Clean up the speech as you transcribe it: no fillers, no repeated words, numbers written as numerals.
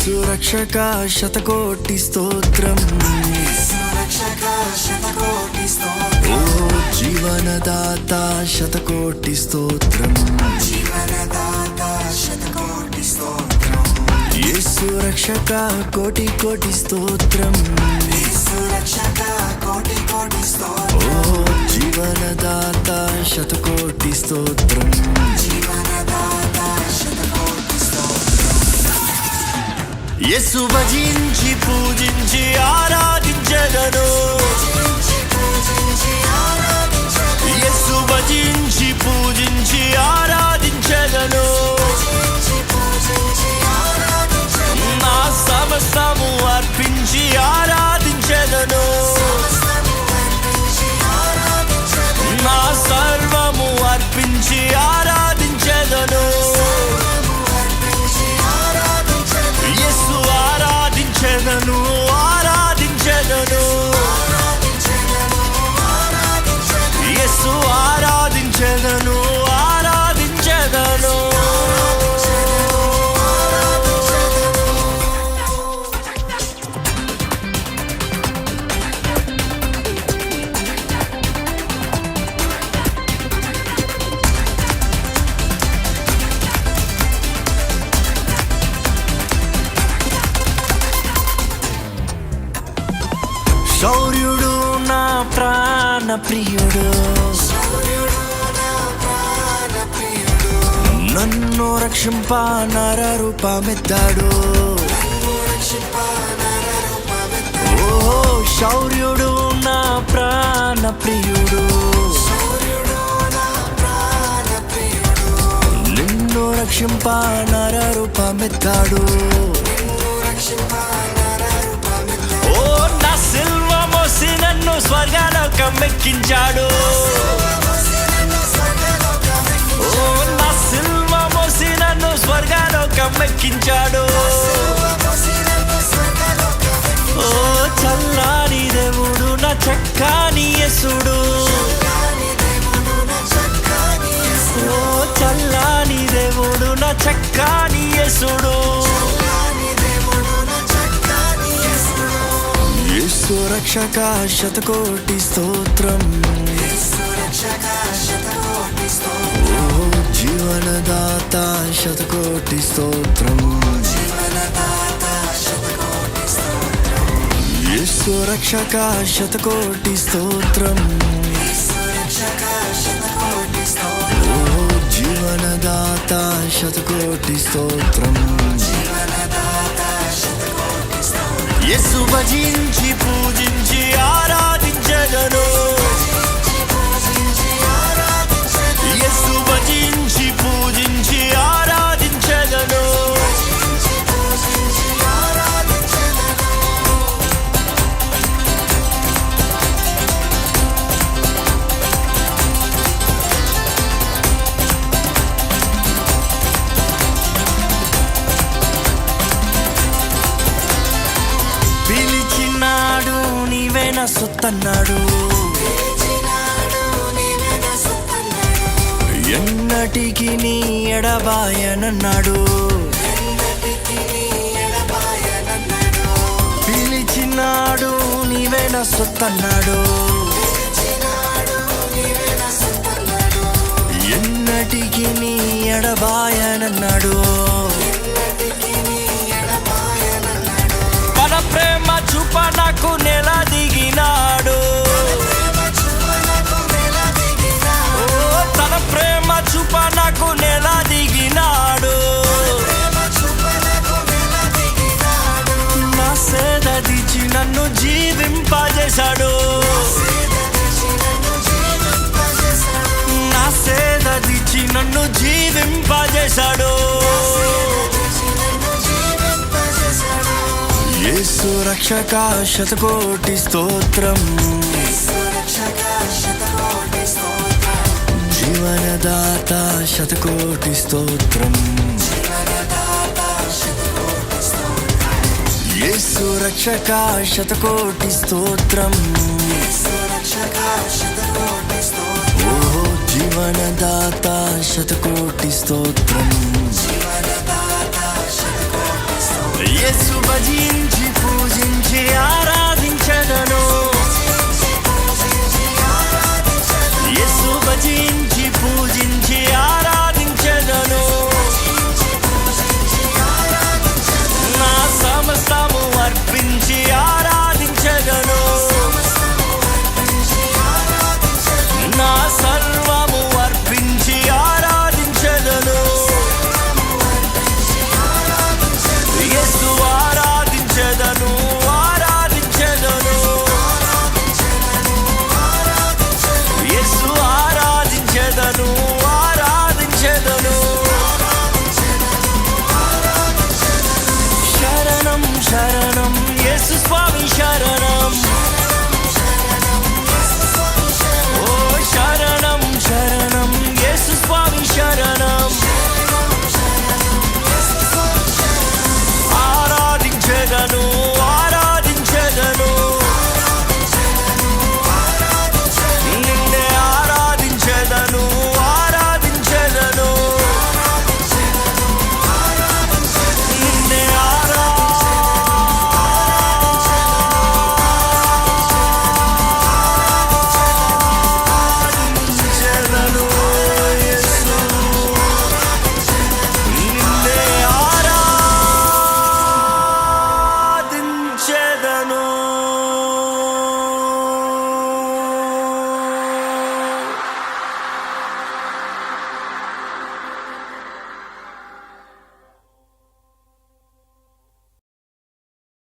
యేసు రక్షక శతకోటి స్తోత్రం, ఓ జీవనదాత శతకోటి స్తోత్రం, యేసు రక్షక కోటి కోటి స్తోత్రం, ఓ జీవనదాత శతకోటి స్తోత్రం. యేసు భజించి పూజించి ఆరాధించెదను, యేసు భజించి పూజించి ఆరాధించెదను, నా సమస్తము అర్పించి ఆరాధించెదను, నా సర్వము అర్పించి ఆరాధించెదను. యేసు ఆరాధించెదను, ఆరాధించెదను, యేసు ఆరాధించెదను, ఆరాధించెదను. శౌర్యుడు నా ప్రాణ ప్రియుడు, నన్ను రక్షింప నర రూపమెత్తాడు. ఓ శౌర్యుడు నా ప్రాణ ప్రియుడు, నిన్ను రక్షింప నర రూపమెత్తాడు. ఓ నా సిల్వ మోసి నన్ను స్వర్గలోకం ఎక్కించాడు, ఓ నా సిల్వ మోసి నన్ను స్వర్గలోకం ఎక్కించాడు. ఓ చల్లాని దేవుడు నా చక్కని యేసుడు, ఓ చల్లాని దేవుడు నా చక్కని యేసుడు. యేసు రక్షక శతకోటి స్తోత్రం, ఓ జీవనదాత శతకోటి స్తోత్రం, యేసు రక్షక శతకోటి స్తోత్రం, ఓ జీవనదాత శతకోటి స్తోత్రం. యేసు భజించి పూజించి ఆరాధించెదను, యేసు భజించి పూజించి ఆరాధించెదను. పిలిచినాడు నీవే నా సొత్తన్నాడు, ఎన్నటికి నీ ఎడబాయనన్నాడు. పిలిచినాడు నీవే నా సొత్తన్నాడు, ఎన్నటికి నీ ఎడబాయనన్నాడు. తన ప్రేమ చూప నాకు నెల దిగినాడు, ఓ తన ప్రేమ చూప నాకు నెల దిగినాడు. నా సేద దిచి నన్ను జీవింపజేశాడు, నా సేద దిచి నన్ను జీవింపజేశాడు. యేసు రక్షక శతకోటి స్తోత్రం, జీవనదాత శతకోటి స్తోత్రం, యేసు రక్షక శతకోటి స్తోత్రం, ఓ జీవనదాత శతకోటి స్తోత్రం. యేసు భజించి పూజించి ఆరాధించదను యేసు భజించి